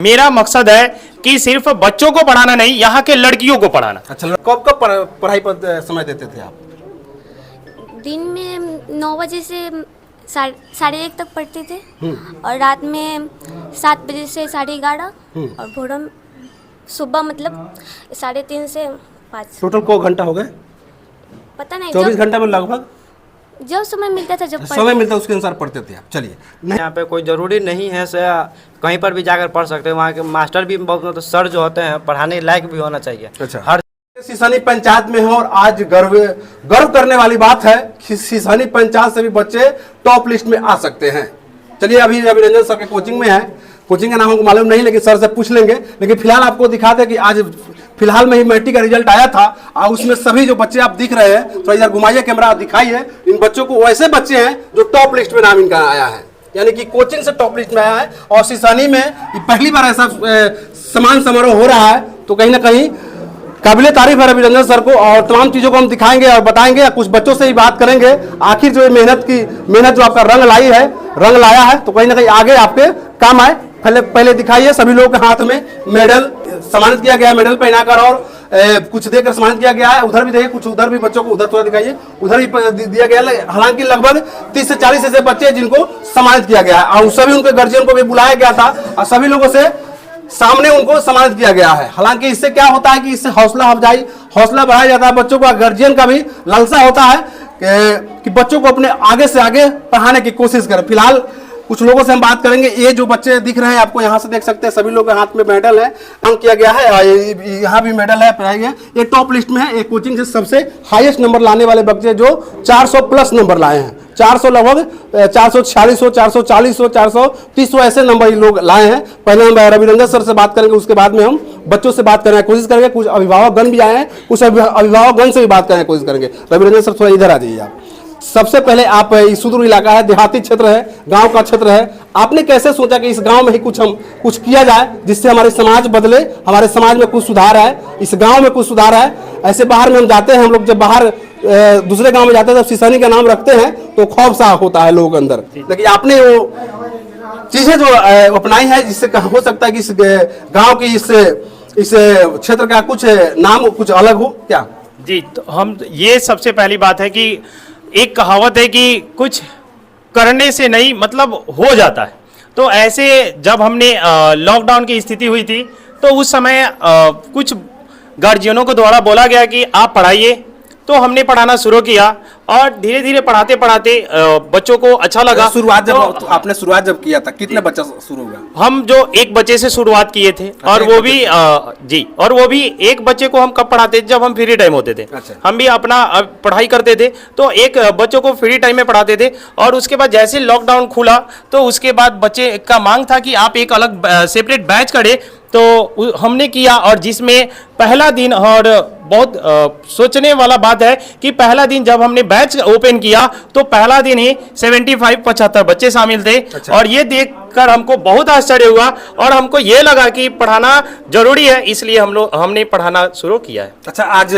मेरा मकसद है कि सिर्फ बच्चों को पढ़ाना नहीं, यहाँ के लड़कियों को पढ़ाना। अच्छा, कब कब पढ़ाई पर समय देते थे आप? दिन में 9 बजे से 1:30 तक पढ़ते थे और रात में 7 बजे से 11:30 और भोर में सुबह मतलब 3:30 से 5। टोटल को घंटा हो गए? पता नहीं, 24 घंटा में लगभग जब समय मिलता था, जब समय मिलता उसके अनुसार पढ़ते थे आप। चलिए, यहाँ पे कोई ज़रूरी नहीं है से कहीं पर भी जाकर पढ़ सकते हैं। वहाँ के मास्टर भी बहुत मतलब सर जो होते हैं पढ़ाने लायक भी होना चाहिए। अच्छा, हर सिसानी पंचायत में है और आज गर्व करने वाली बात है कि सिसानी पंचायत से भी बच्चे टॉप लिस्ट में आ सकते हैं। चलिए, अभी रविरंजन सर के कोचिंग में है। कोचिंग का नाम हमको मालूम नहीं, लेकिन सर से पूछ लेंगे। लेकिन फिलहाल आपको दिखाते कि आज फिलहाल में ही मैट्रिक का रिजल्ट आया था और उसमें सभी जो बच्चे आप दिख रहे हैं, तो इधर घुमाइए कैमरा, दिखाइए इन बच्चों को। वैसे बच्चे हैं जो टॉप लिस्ट में नाम इनका आया है, यानी कि कोचिंग से टॉप लिस्ट में आया है। और सिसानी में पहली बार ऐसा सम्मान समारोह हो रहा है, तो कहीं ना कहीं काबिले तारीफ है रविरंजन सर को। और तमाम चीज़ों को हम दिखाएंगे और बताएंगे, कुछ बच्चों से ही बात करेंगे। आखिर जो मेहनत जो आपका रंग लाया है, तो कहीं ना कहीं आगे आपके काम आए। पहले दिखाइए, सभी लोगों के हाथ में मेडल सम्मानित किया गया है, मेडल पहनाकर और कुछ देकर सम्मानित किया गया है। उधर भी देखिए, कुछ उधर भी बच्चों को, उधर थोड़ा दिखाइए, उधर भी दिया गया है। हालांकि लगभग 30 से 40 ऐसे बच्चे हैं जिनको सम्मानित किया गया है और सभी उनके गार्जियन को भी बुलाया गया था और सभी लोगों से सामने उनको सम्मानित किया गया है। हालांकि इससे क्या होता है कि इससे हौसला बढ़ाया जाता है बच्चों का। गार्जियन का भी लालसा होता है कि बच्चों को अपने आगे से आगे पढ़ाने की कोशिश करें। फिलहाल कुछ लोगों से हम बात करेंगे। ये जो बच्चे दिख रहे हैं आपको, यहाँ से देख सकते हैं, सभी लोगों के हाथ में मेडल है, अंक किया गया है। यहाँ भी मेडल है, पढ़ाई है। ये टॉप लिस्ट में है। एक कोचिंग से सबसे हाईएस्ट नंबर लाने वाले बच्चे जो 400 प्लस नंबर लाए हैं। 400 लगभग 446 हो, 440 हो, 430 ऐसे नंबर ये लोग लाए हैं। पहले हम रविरंजन सर से बात करेंगे, उसके बाद में हम बच्चों से बात करने की कोशिश करेंगे। कुछ अभिभावकगण भी आए हैं, कुछ अभिभावकगण से भी बात करने की कोशिश करेंगे। रविरंजन सर थोड़ा इधर आ जाइए आप। सबसे पहले आप, सुदूर इलाका है, देहाती क्षेत्र है, गांव का क्षेत्र है, आपने कैसे सोचा कि इस गांव में ही कुछ किया जाए जिससे हमारे समाज बदले, हमारे समाज में कुछ सुधार है, इस गांव में कुछ सुधार है? ऐसे बाहर में हम जाते हैं, हम लोग जब बाहर दूसरे गांव में जाते हैं, जब सिसानी का नाम रखते हैं तो खौफ सा होता है लोगों के अंदर। लेकिन आपने वो चीजें जो अपनाई है जिससे हो सकता है कि इस गाँव की, इस क्षेत्र का कुछ नाम कुछ अलग हो क्या? जी, तो हम, ये सबसे पहली बात है कि एक कहावत है कि कुछ करने से नहीं मतलब हो जाता है। तो ऐसे जब हमने लॉकडाउन की स्थिति हुई थी, तो उस समय कुछ गार्जियनों को द्वारा बोला गया कि आप पढ़ाइए, तो हमने पढ़ाना शुरू किया और धीरे धीरे पढ़ाते बच्चों को अच्छा लगा। आपने शुरुआत जब किया था, कितने बच्चा शुरू हुआ? हम जो एक बच्चे से शुरुआत किए थे। अच्छा, और वो भी और वो भी एक बच्चे को हम कब पढ़ाते थे? जब हम फ्री टाइम होते थे। अच्छा। हम भी अपना पढ़ाई करते थे, तो एक बच्चों को फ्री टाइम में पढ़ाते थे। और उसके बाद जैसे लॉकडाउन खुला, तो उसके बाद बच्चे का मांग था कि आप एक अलग सेपरेट बैच करें, तो हमने किया। और जिसमें पहला दिन, और बहुत सोचने वाला बात है कि पहला दिन जब हमने बैच ओपन किया, तो पहला दिन ही 75 बच्चे शामिल थे। अच्छा। और ये देखकर हमको बहुत आश्चर्य हुआ और हमको ये लगा कि पढ़ाना जरूरी है, इसलिए हमने पढ़ाना शुरू किया है। अच्छा, आज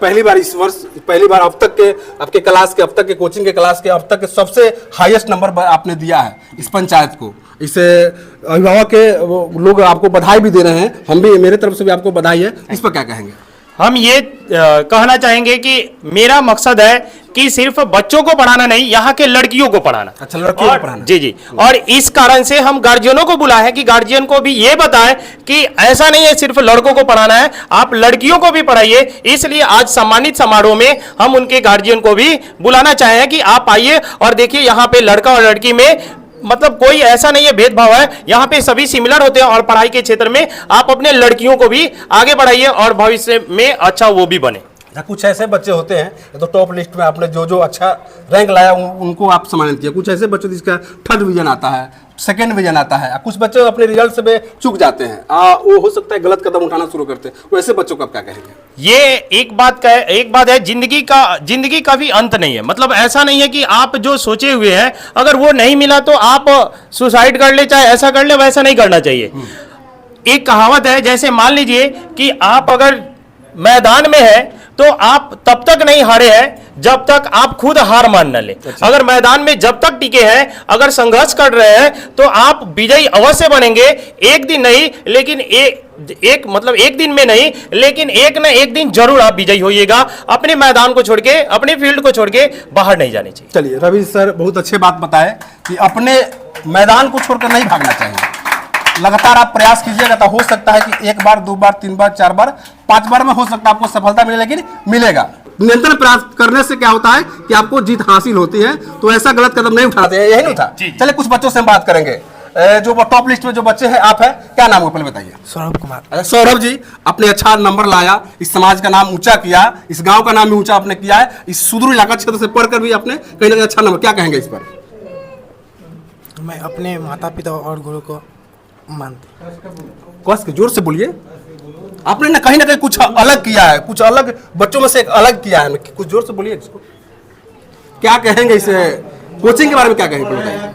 पहली बार इस वर्ष, पहली बार अब तक के आपके क्लास के, अब तक के कोचिंग के क्लास के अब तक के सबसे हाईएस्ट नंबर आपने दिया है इस पंचायत को। इससे अभिभावक के लोग आपको बधाई भी दे रहे हैं, हम भी, मेरे तरफ से भी आपको बधाई है। इस पर क्या कहेंगे? हम ये कहना चाहेंगे कि मेरा मकसद है कि सिर्फ बच्चों को पढ़ाना नहीं, यहाँ के लड़कियों को पढ़ाना। अच्छा, लड़कियों को पढ़ाना। जी। और इस कारण से हम गार्जियनों को बुलाए हैं कि गार्जियन को भी ये बताएं कि ऐसा नहीं है सिर्फ लड़कों को पढ़ाना है, आप लड़कियों को भी पढ़ाइए। इसलिए आज सम्मानित समारोह में हम उनके गार्जियन को भी बुलाना चाहे हैं कि आप आइए और देखिए, यहाँ पे लड़का और लड़की में मतलब कोई ऐसा नहीं है भेदभाव है, यहाँ पे सभी सिमिलर होते हैं। और पढ़ाई के क्षेत्र में आप अपने लड़कियों को भी आगे बढ़ाइए और भविष्य में अच्छा वो भी बने। कुछ ऐसे बच्चे होते हैं तो टॉप लिस्ट में आपने जो अच्छा रैंक लाया उनको आप सम्मानित किया। कुछ ऐसे बच्चे जिसका 3rd डिवीजन आता है, 2nd डिवीजन आता है, कुछ बच्चे अपने रिजल्ट से चूक जाते हैं, वो हो सकता है गलत कदम उठाना शुरू करते हैं। वैसे बच्चों को आप क्या कहेंगे? ये एक बात है, जिंदगी का भी अंत नहीं है। मतलब ऐसा नहीं है कि आप जो सोचे हुए हैं अगर वो नहीं मिला तो आप सुसाइड कर ले, चाहे ऐसा कर ले, वैसा नहीं करना चाहिए। एक कहावत है, जैसे मान लीजिए कि आप अगर मैदान में है तो आप तब तक नहीं हारे हैं जब तक आप खुद हार मान न ले। अगर मैदान में जब तक टिके हैं, अगर संघर्ष कर रहे हैं, तो आप विजयी अवश्य बनेंगे। एक दिन नहीं, लेकिन एक दिन में नहीं, लेकिन एक न एक दिन जरूर आप विजयी होइएगा। अपने मैदान को छोड़ के, अपने फील्ड को छोड़ के बाहर नहीं जाने चाहिए। चलिए रवि सर बहुत अच्छे बात बताए कि अपने मैदान को छोड़कर नहीं भागना चाहिए। लगातार आप प्रयास कीजिएगा तो हो सकता है कि 1 बार 2 बार 3 बार 4 बार 5 बार में हो सकता है आपको सफलता मिले, लेकिन मिलेगा। निरंतर प्रयास करने से क्या होता है कि आपको जीत हासिल होती है। तो ऐसा गलत कदम नहीं उठाते हैं, यही नहीं था। चलिए कुछ बच्चों से हम बात करेंगे। जो टॉप लिस्ट में जो बच्चे हैं, आप हैं, क्या नाम है पहले बताइए? सौरभ कुमार। अच्छा सौरभ जी, आपने अच्छा नंबर लाया, इस समाज का नाम ऊंचा किया, इस गांव का नाम भी ऊंचा आपने किया है, इस सुदूर इलाका क्षेत्र से पढ़कर भी आपने कहीं ना कहीं अच्छा नंबर, क्या कहेंगे इस पर? मैं अपने माता पिता और गुरु को मानता हूँ। कस के जोर से बोलिए। आपने ना कहीं कुछ अलग किया है, कुछ अलग बच्चों में से एक अलग किया है, कुछ जोर से बोलिए इसको। क्या कहेंगे इस कोचिंग के बारे में, क्या कहेंगे बताइए?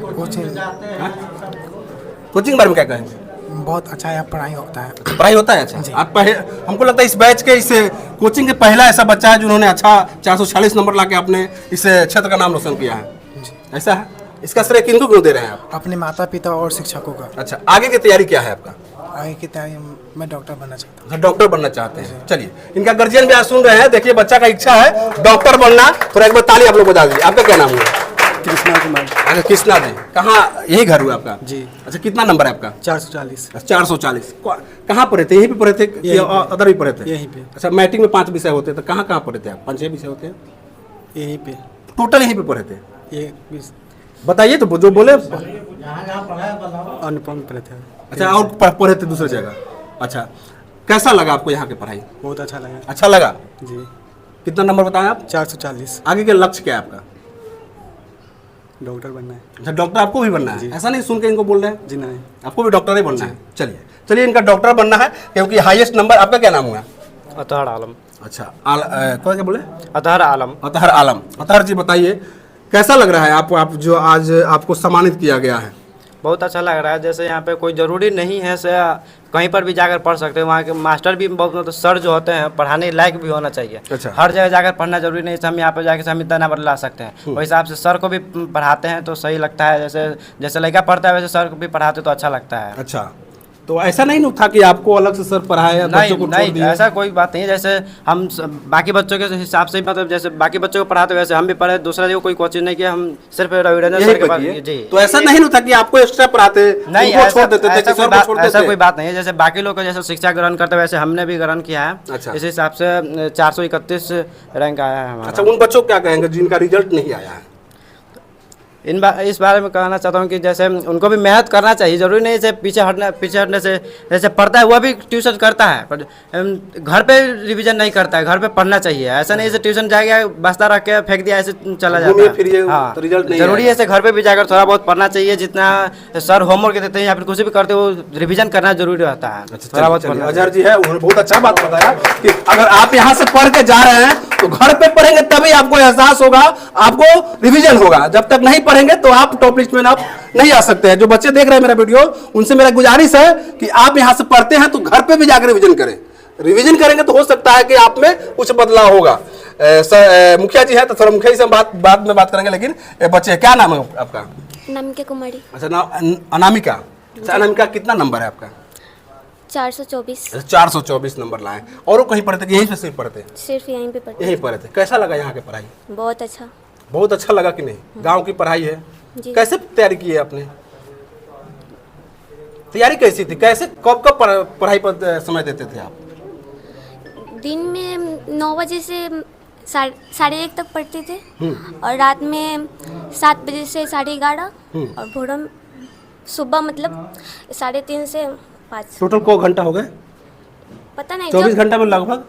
कोचिंग के बारे में क्या कहेंगे? बहुत अच्छा है, पढ़ाई होता है। पढ़ाई होता है अच्छा। आप हमको लगता है इस बैच के, इस कोचिंग के पहला ऐसा बच्चा है जिन्होंने अच्छा 440 नंबर लाके अपने इस क्षेत्र का नाम रोशन किया है। ऐसा है? इसका श्रेय किनको क्यों दे रहे हैं आप? अपने माता पिता और शिक्षकों का। अच्छा, आगे की तैयारी क्या है आपका? आगे की तैयारी मैं डॉक्टर बनना चाहता हूँ। डॉक्टर बनना चाहते हैं। चलिए, इनका गार्जियन भी आज सुन रहे हैं। देखिए, बच्चा का इच्छा है डॉक्टर बनना। थोड़ा एक बार ताली आप लोग बजा दीजिए। आपका क्या नाम है? कृष्णा कुमार। अच्छा कृष्णा जी, कहाँ, यही घर हुआ आपका? जी। अच्छा, कितना नंबर है आपका? 440। 440। कहाँ पढ़े थे? यहीं पे पढ़े थे कि अदर भी पढ़े थे? यहीं पे। अच्छा, मैट्रिक में 5 विषय होते, तो कहाँ कहाँ पढ़े थे आप? 5-6 विषय होते हैं यहीं पे। टोटल, यहीं पे पढ़े थे? ये बताइए तो, जो बोले। अनुपम पढ़े थे। अच्छा, और पढ़े थे दूसरी जगह? अच्छा, कैसा लगा आपको यहाँ की पढ़ाई? बहुत अच्छा लगा। अच्छा लगा जी। कितना नंबर बताया आप? 440। आगे के लक्ष्य क्या है आपका? डॉक्टर बनना है। अच्छा, डॉक्टर आपको भी बनना है? ऐसा नहीं सुन के इनको बोल रहे हैं? जी नहीं, आपको भी डॉक्टर ही बनना है। चलिए इनका डॉक्टर बनना है, क्योंकि हाईएस्ट नंबर। आपका क्या नाम हुआ? अतहर आलम। अच्छा, क्या बोले? अतहर आलम। अतहर आलम। अतहर जी बताइए, कैसा लग रहा है आप जो आज आपको सम्मानित किया गया है? बहुत अच्छा लग रहा है। जैसे यहाँ पे कोई ज़रूरी नहीं है से कहीं पर भी जाकर पढ़ सकते हैं। वहाँ के मास्टर भी बहुत, मतलब सर जो होते हैं, पढ़ाने लायक भी होना चाहिए। अच्छा। हर जगह जाकर पढ़ना जरूरी नहीं है। हम यहाँ पे जाकर हम इतना नंबर ला सकते हैं। उस हिसाब से सर को भी पढ़ाते हैं तो सही लगता है। जैसे लड़का पढ़ता है वैसे सर को भी पढ़ाते तो अच्छा लगता है। अच्छा, तो ऐसा नहीं था कि आपको अलग से सर पढ़ाए या बच्चों को छोड़ नहीं, दिया? ऐसा कोई बात नहीं है। जैसे हम बाकी बच्चों के हिसाब से, मतलब जैसे बाकी बच्चों को पढ़ाते वैसे हम भी पढ़े। दूसरा जो कोई कोचिंग नहीं किया, हम सिर्फ रवि रंजन सर के पास। जी। तो ऐसा नहीं था कि आपको एक्स्ट्रा पढ़ाते, नहीं, उनको छोड़ देते थे, ऐसा किसी और को छोड़ देते ऐसा थे? कोई बात नहीं है। जैसे बाकी लोग जैसे शिक्षा ग्रहण करते हैं वैसे हमने भी ग्रहण किया है। अच्छा। इस हिसाब से 431 रैंक आया है हमारा। अच्छा, उन बच्चों को क्या कहेंगे जिनका रिजल्ट नहीं आया है? इस बारे में कहना चाहता हूँ कि जैसे उनको भी मेहनत करना चाहिए। जरूरी नहीं है पीछे हटने से। जैसे पढ़ता है वह भी ट्यूशन करता है, पर घर पे रिवीजन नहीं करता है। घर पे पढ़ना चाहिए। ऐसा नहीं है ट्यूशन जाएगा, बस्ता रख के फेंक दिया, ऐसे चला जाता है। हाँ, तो रिजल्ट नहीं जरूरी है ऐसे घर पे भी जाकर थोड़ा बहुत पढ़ना चाहिए। जितना सर होमवर्क देते हैं या फिर कुछ भी करते हो, रिविजन करना जरूरी रहता है। थोड़ा बहुत पढ़ना। अजहर जी है, उन्होंने बहुत अच्छा बात बताया कि अगर आप यहाँ से पढ़ के जा रहे हैं तो घर पे पढ़ेंगे तभी आपको एहसास होगा, आपको रिवीजन होगा। जब तक नहीं पढ़ेंगे तो आप टॉप लिस्ट में आप नहीं आ सकते हैं। जो बच्चे देख रहे हैं मेरा वीडियो, उनसे मेरा गुजारिश है कि आप यहाँ से पढ़ते हैं तो घर पे भी जाकर रिवीजन करें। रिवीजन करेंगे तो हो सकता है कि आप में कुछ बदलाव होगा। मुखिया जी है तो थोड़ा मुखिया जी से बाद में बात करेंगे, लेकिन बच्चे, क्या नाम है आपका? नमिका कुमारी। अच्छा, अनामिका। अच्छा, अनामिका, कितना नंबर है आपका? 424। 424 नंबर लाए। और कहीं पढ़े थे कि यहीं पे सिर्फ पढ़ते? सिर्फ यहीं पे पढ़ते। यहीं पढ़े थे। कैसा लगा यहाँ की पढ़ाई? बहुत अच्छा। बहुत अच्छा लगा कि नहीं? गांव की पढ़ाई है। जी। कैसे तैयारी की है आपने? तैयारी कैसी थी? कैसे कब पढ़ाई पर समय देते थे आप? दिन में 9 बजे से 1:30 तक पढ़ते थे, और रात में 7 बजे से 11:30, और भोर सुबह मतलब 3:30 से 5। टोटल को घंटा हो गए? पता नहीं, 24 घंटा में लगभग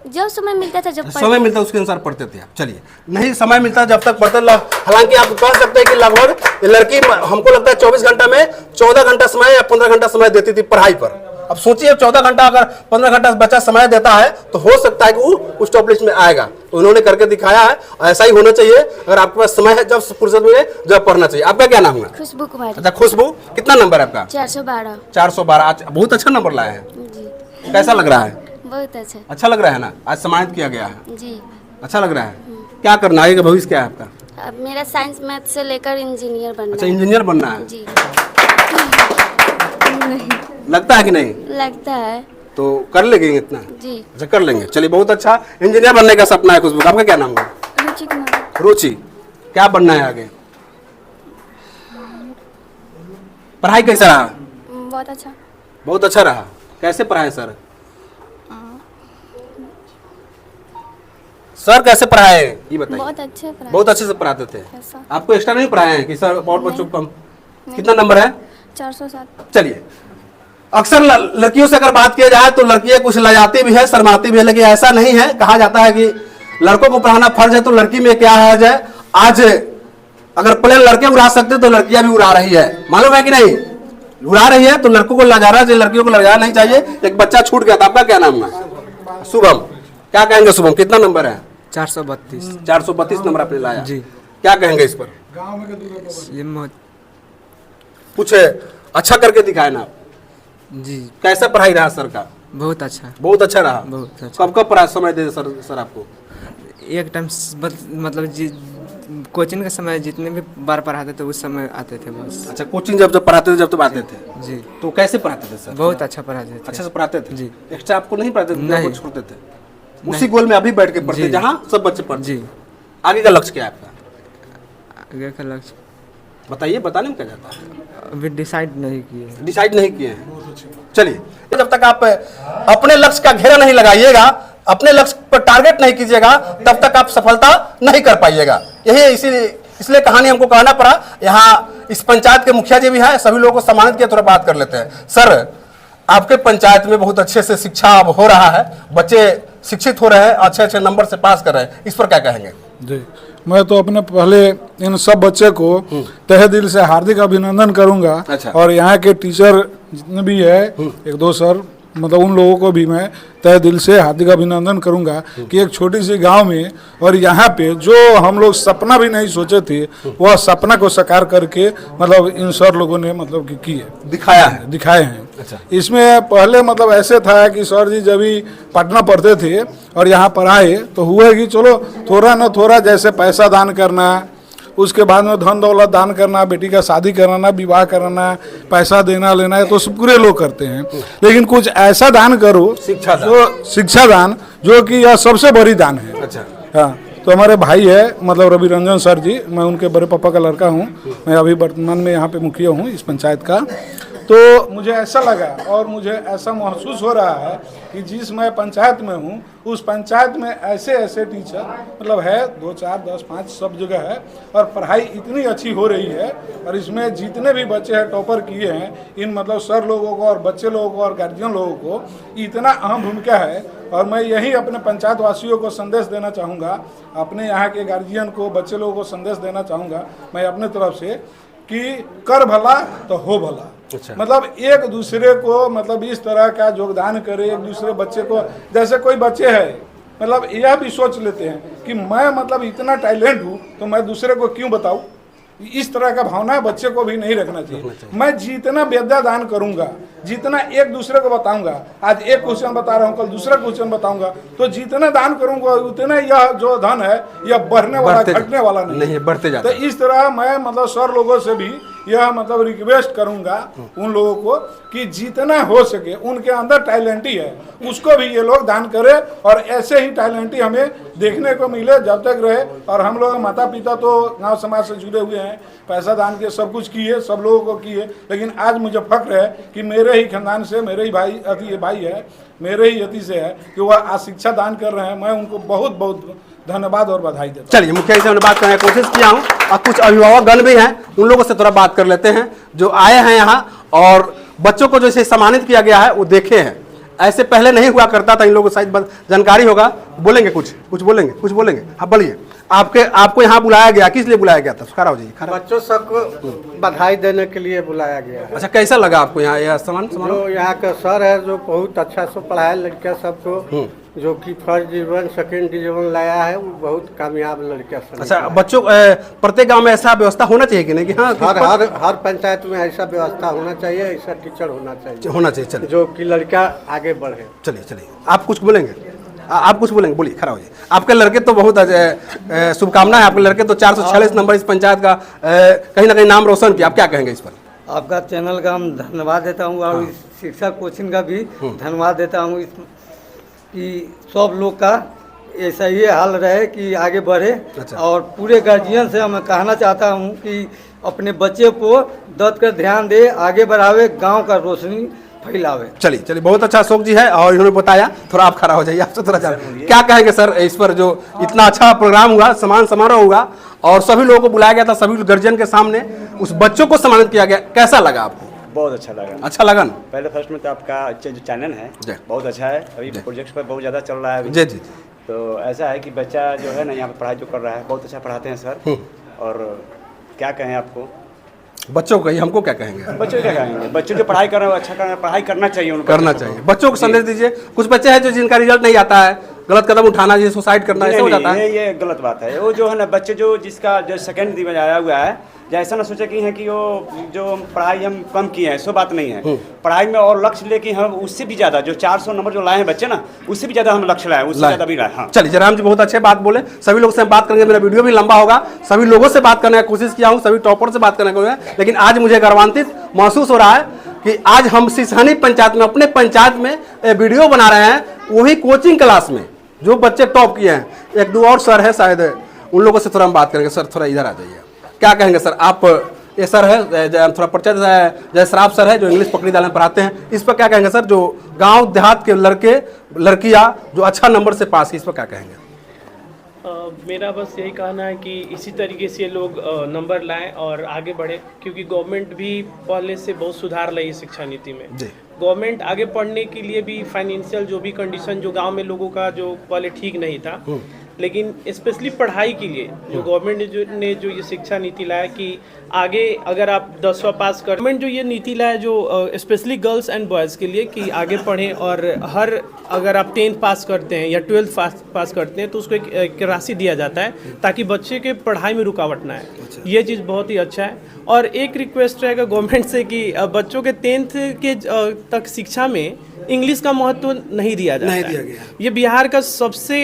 जब समय मिलता था, जब समय मिलता उसके अनुसार पढ़ते थे आप। चलिए, नहीं समय मिलता जब तक पढ़ते। हालांकि आप कह सकते हैं कि लगभग लड़की, हमको लगता है 24 घंटा में 14 घंटा समय या 15 घंटा समय देती थी पढ़ाई पर। अब सोचिए, 14 घंटा अगर 15 घंटा बच्चा समय देता है तो हो सकता है कि वो उस टॉप लिस्ट में आएगा। तो उन्होंने करके दिखाया है, ऐसा ही होना चाहिए। अगर आपके पास समय है, जब फुर्सत मिले जब पढ़ना चाहिए। आपका क्या नाम है? खुशबू कुमारी। अच्छा, खुशबू, कितना नंबर है आपका? 412। 412। बहुत अच्छा नंबर लाए हैं। जी, कैसा लग रहा है? बहुत अच्छा। अच्छा लग रहा है ना, आज सम्मानित किया गया है, जी। अच्छा लग रहा है। क्या करना है, आगे का भविष्य क्या है आपका? अब मेरा साइंस मैथ से लेकर इंजीनियर बनना अच्छा, है। इंजीनियर बनना है। जी। लगता है कि नहीं? लगता है। तो कर लेंगे इतना? जी। अच्छा, कर लेंगे। चलिए, बहुत अच्छा। इंजीनियर बनने का सपना है खुशबू। आपका क्या नाम है? रुचि कुमार। रुचि, क्या बनना है आगे? पढ़ाई कैसा रहा? बहुत अच्छा। बहुत अच्छा रहा। कैसे पढ़ाए सर? सर कैसे पढ़ाए ये बताइए। बहुत अच्छे पढ़ाए। बहुत अच्छे से पढ़ाते थे। ऐसा। आपको एक्स्ट्रा नहीं पढ़ाए हैं कि सर और बच्चों को कम? कितना नंबर है? 407। चलिए, अक्सर लड़कियों से अगर बात किया जाए तो लड़कियां कुछ लजाती भी है, शर्माती भी है, लेकिन ऐसा नहीं है। कहा जाता है कि लड़कों को पढ़ाना फर्ज है, तो लड़की में क्या हर्ज है? आज अगर प्लेन लड़के उड़ा सकते तो लड़कियां भी उड़ा रही है, मालूम है कि नहीं? उड़ा रही है, तो लड़कों को लजाना चाहिए, लड़कियों को लजाना नहीं चाहिए। एक बच्चा छूट गया था, आपका क्या नाम है? शुभम। क्या कहेंगे शुभम, कितना नंबर है? 432। 432 नंबर आपने लाया जी। क्या कहेंगे इस पर? ये कुछ अच्छा करके दिखाए ना आप। जी कैसा पढ़ाई रहा सर का? बहुत अच्छा। बहुत अच्छा रहा। बहुत अच्छा। कब कब पढ़ा समय दे सर आपको? एक टाइम मतलब कोचिंग के समय जितने भी बार पढ़ाते थे उस समय आते थे बस। अच्छा, कोचिंग जब पढ़ाते थे, जब तब आते थे? जी। तो कैसे पढ़ाते थे सर? बहुत अच्छा पढ़ाते थे। अच्छे से पढ़ाते थे? जी। एक्स्ट्रा आपको नहीं पढ़ाते थे? नहीं। आपको छोड़ते थे? उसी गोल में अभी बैठ के पढ़ते जी। जहाँ सब बच्चे पढ़ते? जी। आगे का लक्ष्य क्या है आपका? आगे का लक्ष्य बताइए, बताने में क्या जाता है? अभी डिसाइड नहीं किए। डिसाइड नहीं किए हैं। चलिए, जब तक आप अपने लक्ष्य का घेरा नहीं लगाइएगा, अपने लक्ष्य पर टारगेट नहीं कीजिएगा, तब तक आप सफलता नहीं कर पाइएगा। यही इसलिए कहानी हमको कहना पड़ा। यहाँ इस पंचायत के मुखिया जी भी हैं, सभी लोगों को सम्मानित किया। थोड़ा बात कर लेते हैं। सर, आपके पंचायत में बहुत अच्छे से शिक्षा अब हो रहा है, बच्चे शिक्षित हो रहे हैं, अच्छे अच्छे नंबर से पास कर रहे हैं, इस पर क्या कहेंगे? जी, मैं तो अपने पहले इन सब बच्चे को तहे दिल से हार्दिक अभिनंदन करूंगा। अच्छा। और यहाँ के टीचर जितने भी है, एक दो सर, मतलब उन लोगों को भी मैं तहे दिल से हार्दिक अभिनंदन करूंगा कि एक छोटी सी गांव में और यहाँ पे जो हम लोग सपना भी नहीं सोचे थे, वह सपना को साकार करके मतलब इन सर लोगों ने मतलब कि किए, दिखाए हैं। अच्छा। इसमें पहले मतलब ऐसे था कि सर जी जब भी पटना पढ़ते थे और यहाँ पर आए तो हुआ कि चलो थोड़ा न थोड़ा, जैसे पैसा दान करना, उसके बाद में धन दौलत दान करना, बेटी का शादी कराना, विवाह कराना, पैसा देना लेना है तो सब पूरे लोग करते हैं, लेकिन कुछ ऐसा दान करो, शिक्षा दान, जो कि यह सबसे बड़ी दान है। अच्छा। हाँ, तो हमारे भाई है मतलब रवि रंजन सर जी, मैं उनके बड़े पापा का लड़का हूँ। मैं अभी वर्तमान में यहाँ पे मुखिया हूँ इस पंचायत का। तो मुझे ऐसा लगा और मुझे ऐसा महसूस हो रहा है कि जिस मैं पंचायत में हूँ उस पंचायत में ऐसे ऐसे टीचर मतलब है 2 4 10 5 सब जगह है, और पढ़ाई इतनी अच्छी हो रही है। और इसमें जितने भी बच्चे हैं टॉपर किए हैं, इन मतलब सर लोगों को और बच्चे लोगों को और गार्जियन लोगों को इतना अहम भूमिका है। और मैं यही अपने पंचायत वासियों को संदेश देना चाहूँगा, अपने यहाँ के गार्जियन को, बच्चे लोगों को संदेश देना चाहूँगा मैं अपने तरफ से कि कर भला तो हो भला। अच्छा। मतलब एक दूसरे को मतलब इस तरह का योगदान करे, एक दूसरे बच्चे को, जैसे कोई बच्चे है मतलब यह भी सोच लेते हैं कि मैं मतलब इतना टैलेंट हूँ तो मैं दूसरे को क्यों बताऊँ, इस तरह का भावना बच्चे को भी नहीं रखना चाहिए। मैं जितना विद्या दान करूंगा, जितना एक दूसरे को बताऊंगा, आज एक क्वेश्चन बता रहा हूँ कल दूसरा क्वेश्चन बताऊंगा, तो जितना दान करूंगा उतना यह जो धन है यह बढ़ने वाला घटने वाला नहीं, बढ़ते जाता तो इस तरह मैं मतलब सर लोगों से भी यह मतलब रिक्वेस्ट करूंगा उन लोगों को कि जितना हो सके उनके अंदर टैलेंटी है उसको भी ये लोग दान करें, और ऐसे ही टैलेंटी हमें देखने को मिले जब तक रहे। और हम लोग माता पिता तो गांव समाज से जुड़े हुए हैं, पैसा दान के सब कुछ किए, सब लोगों को किए, लेकिन आज मुझे फक्र है कि मेरे ही खानदान से मेरे ही भाई है, मेरे ही यति से है कि वह आज शिक्षा दान कर रहे हैं। मैं उनको बहुत बहुत धन्यवाद और बधाई देता हूं। चलिए, मुखिया जी से हमने बात करने की कोशिश किया हूँ, और कुछ अभिभावक गण भी हैं, उन लोगों से थोड़ा बात कर लेते हैं जो आए हैं यहाँ और बच्चों को जैसे सम्मानित किया गया है वो देखे हैं। ऐसे पहले नहीं हुआ करता था, इन लोगों को शायद जानकारी होगा। बोलेंगे कुछ बोलेंगे? हाँ, बोलिए। आपको यहाँ बुलाया गया, किस लिए बुलाया गया था? खड़ा हो जाइए, खड़ा। बच्चों सबको बधाई देने के लिए बुलाया गया है। अच्छा, कैसा लगा आपको यहाँ यह समारोह? जो यहाँ का सर है जो बहुत अच्छा से पढ़ाया लड़कियाँ सबको, जो कि फर्स्ट डिवीजन सेकंड डिवीजन लाया है, वो बहुत कामयाब लड़कियाँ सब। अच्छा, बच्चों प्रत्येक गांव में ऐसा व्यवस्था होना चाहिए कि नहीं कि हाँ हर पंचायत में ऐसा व्यवस्था होना चाहिए, ऐसा टीचर होना चाहिए। चलिए, जो कि लड़कियाँ आगे बढ़े। चलिए आप कुछ बोलेंगे? आप कुछ बोलेंगे? बोलिए, खड़ा हो जाइए। आपके लड़के तो बहुत शुभकामनाएं, आपके लड़के तो 446 नंबर इस पंचायत का कहीं ना कहीं नाम रोशन किया। आप क्या कहेंगे इस पर? आपका चैनल का हम धन्यवाद देता हूँ और इस शिक्षा कोचिंग का भी धन्यवाद देता हूँ कि सब लोग का ऐसा ही हाल रहे कि आगे बढ़े। अच्छा। और पूरे गार्जियन से मैं कहना चाहता हूँ कि अपने बच्चे को दत कर ध्यान दे, आगे बढ़ावे, गांव का रोशनी फैलावे। चलिए, बहुत अच्छा अशोक जी है और इन्होंने बताया। थोड़ा आप खड़ा हो जाइए, आपसे थोड़ा क्या कहेंगे सर इस पर, जो इतना अच्छा प्रोग्राम हुआ, सम्मान समारोह हुआ और सभी लोगों को बुलाया गया था, सभी गार्जियन के सामने उस बच्चों को सम्मानित किया गया, कैसा लगा आपको? बहुत अच्छा लगा। अच्छा लगा ना? पहले फर्स्ट में तो आपका जो चैनल है बहुत अच्छा है, अभी प्रोजेक्ट पर बहुत ज़्यादा चल रहा है अभी। जी। तो ऐसा है कि बच्चा जो है ना यहाँ पर पढ़ाई जो कर रहा है बहुत अच्छा पढ़ाते हैं सर। और क्या कहें आपको, बच्चों को, हमको क्या कहेंगे? बच्चों क्या कहेंगे, बच्चों जो पढ़ाई कर रहे हैं अच्छा कर रहे हैं, पढ़ाई करना चाहिए उनको, करना चाहिए। बच्चों को संदेश दीजिए। कुछ बच्चे हैं जो जिनका रिजल्ट नहीं आता है, गलत कदम उठाना, जैसे सुसाइड करना, ऐसा हो जाता है। ये गलत बात है। वो जो है ना बच्चे जो जिसका जो सेकंड डिवीजन आया हुआ है, ऐसा ना सोचे कि है कि वो जो पढ़ाई हम कम किए हैं, सो बात नहीं है। पढ़ाई में और लक्ष्य लेके हम उससे भी ज्यादा जो 400 नंबर जो लाए हैं बच्चे ना, उससे भी ज्यादा हम लक्ष्य लाए, उससे ज्यादा भी लाए। हाँ। चलिए, जयराम जी बहुत अच्छे बात बोले। सभी लोग से बात करेंगे, मेरा वीडियो भी लंबा होगा, सभी लोगों से बात करने की कोशिश किया हूँ, सभी टॉपर से बात करने की, लेकिन आज मुझे गर्वान्वित महसूस हो रहा है कि आज हम सिसहनी पंचायत में, अपने पंचायत में वीडियो बना रहे हैं, वही कोचिंग क्लास में जो बच्चे टॉप किए हैं। एक दो और सर है शायद, उन लोगों से थोड़ा हम बात करेंगे। सर थोड़ा इधर आ जाइए। क्या कहेंगे सर? आप ये सर है थोड़ा परिचय जय श्राफ सर है जो इंग्लिश पकड़ी दाल में पढ़ाते हैं, इस पर क्या कहेंगे सर? जो गांव देहात के लड़के लड़कियां जो अच्छा नंबर से पास की, इस पर क्या कहेंगे? मेरा बस यही कहना है कि इसी तरीके से लोग नंबर लाएं और आगे बढ़े, क्योंकि गवर्नमेंट भी पहले से बहुत सुधार लाई है शिक्षा नीति में। गवर्नमेंट आगे पढ़ने के लिए भी फाइनेंशियल जो भी कंडीशन जो गांव में लोगों का जो पहले ठीक नहीं था, लेकिन स्पेशली पढ़ाई के लिए जो गवर्नमेंट ने जो ये शिक्षा नीति लाया कि आगे अगर आप 10वां पास कर, गवर्नमेंट जो ये नीति लाया जो स्पेशली गर्ल्स एंड बॉयज़ के लिए कि आगे पढ़ें और हर अगर आप 10th पास करते हैं या 12th पास करते हैं तो उसको एक राशि दिया जाता है ताकि बच्चे के पढ़ाई में रुकावट ना आए। ये चीज़ बहुत ही अच्छा है। और एक रिक्वेस्ट रहेगा गवर्नमेंट से कि बच्चों के 10th के तक शिक्षा में इंग्लिश का महत्व नहीं दिया जाता है। ये बिहार का सबसे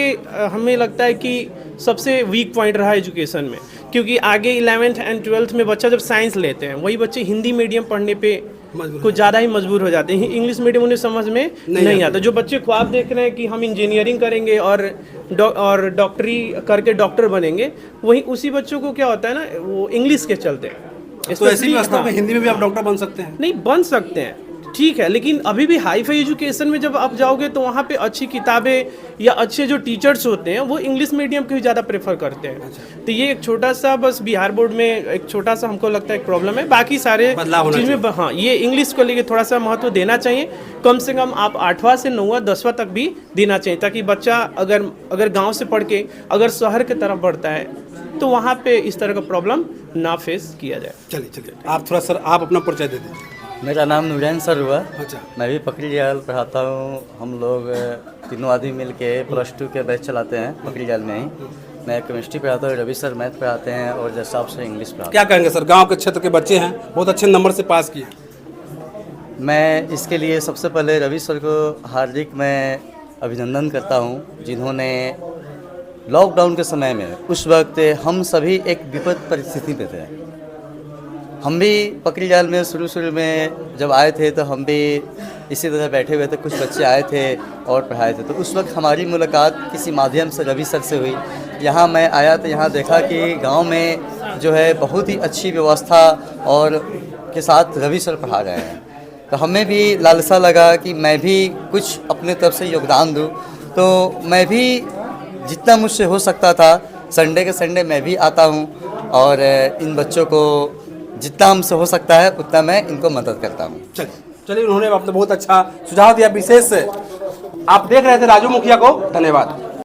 हमें लगता है कि सबसे वीक पॉइंट रहा एजुकेशन में, क्योंकि आगे 11th एंड 12th में बच्चा जब साइंस लेते हैं वही बच्चे हिंदी मीडियम पढ़ने पे कुछ ज़्यादा ही मजबूर हो जाते हैं। इंग्लिश मीडियम उन्हें समझ में नहीं आता। जो बच्चे ख्वाब देख रहे हैं कि हम इंजीनियरिंग करेंगे और डॉक्टरी करके डॉक्टर बनेंगे, वही उसी बच्चों को क्या होता है ना, वो इंग्लिश के चलते तो ऐसी व्यवस्था में हिंदी में भी आप डॉक्टर बन सकते हैं? नहीं बन सकते हैं, ठीक है, लेकिन अभी भी हाई फाई एजुकेशन में जब आप जाओगे तो वहाँ पे अच्छी किताबें या अच्छे जो टीचर्स होते हैं वो इंग्लिश मीडियम को ही ज़्यादा प्रेफर करते हैं। तो ये एक छोटा सा बस बिहार बोर्ड में एक छोटा सा हमको लगता है एक प्रॉब्लम है। बाकी सारे चीज़ में हाँ ये इंग्लिश को लेके थोड़ा सा महत्व देना चाहिए। कम से कम आप 8वां से 9वां 10वां तक भी देना चाहिए, ताकि बच्चा अगर गाँव से पढ़ के अगर शहर की तरफ बढ़ता है तो वहाँ पे इस तरह का प्रॉब्लम ना फेस किया जाए। चलिए आप थोड़ा सर आप अपना परिचय दे दीजिए। मेरा नाम नूरैन सर हुआ। अच्छा। मैं भी पकड़ी जाल पढ़ाता हूँ। हम लोग तीनों आदमी मिल के +2 के बैच चलाते हैं पकड़ी जाल में ही। मैं केमिस्ट्री पढ़ाता हूँ, रवि सर मैथ पढ़ाते हैं और जैसा से इंग्लिश पढ़ाते हैं। क्या कहेंगे सर, गांव के क्षेत्र के बच्चे हैं, बहुत अच्छे नंबर से पास किए? मैं इसके लिए सबसे पहले रवि सर को हार्दिक मैं अभिनंदन करता हूँ, जिन्होंने लॉकडाउन के समय में उस वक्त हम सभी एक विपद परिस्थिति में थे। हम भी पकड़ी जाल में शुरू में जब आए थे तो हम भी इसी तरह बैठे हुए थे, कुछ बच्चे आए थे और पढ़ाए थे। तो उस वक्त हमारी मुलाकात किसी माध्यम से रवि सर से हुई। यहाँ मैं आया तो यहाँ देखा कि गांव में जो है बहुत ही अच्छी व्यवस्था और के साथ रवि सर पढ़ा रहे हैं। तो हमें भी लालसा लगा कि मैं भी कुछ अपने तरफ से योगदान दूँ। तो मैं भी जितना मुझसे हो सकता था संडे के संडे मैं भी आता हूँ और इन बच्चों को जितना हमसे हो सकता है उतना मैं इनको मदद करता हूँ। चलिए उन्होंने आपने बहुत अच्छा सुझाव दिया। विशेष आप देख रहे थे राजू मुखिया को, धन्यवाद।